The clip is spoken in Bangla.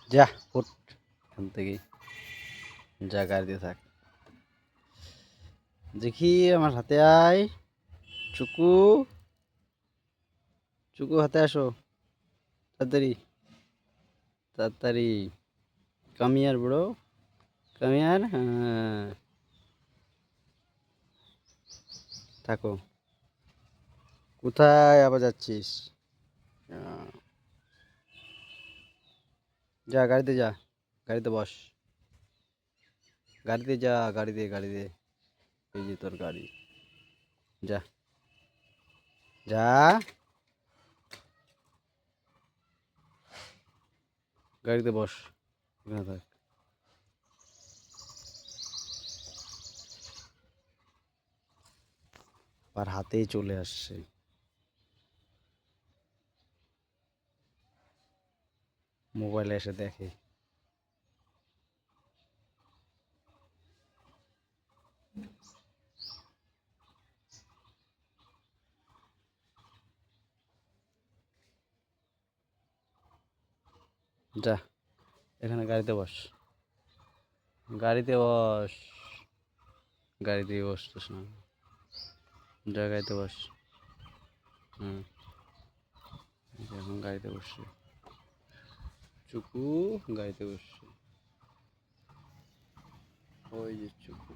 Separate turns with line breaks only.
যা ফুট এখান থেকে, যা গাড়ি দিয়ে থাক। দেখি আমার হাতে আয়। চুকু, চুকু হাতে আসো, তাড়াতাড়ি তাড়াতাড়ি। কামিয়ার বুড়ো, কামিয়ার, হ্যাঁ থাকো। কোথায় আবার যাচ্ছিস? আহ, যা গাড়িতে যা, গাড়িতে বস, গাড়িতে যা, গাড়িতে গাড়িতে। এই যে তোর গাড়ি, যা যা, গাড়িতে বস, এখানে থাক। আর হাতেই চলে আসছে। মোবাইলে এসে দেখে। যা, এখানে গাড়িতে বস, গাড়িতে বস, গাড়িতে বসতেছ না, যা গাড়িতে বস। হুম, এখন গাড়িতে বসছে। চুকু গাড়িতে বসছে, ওই যে চুকু।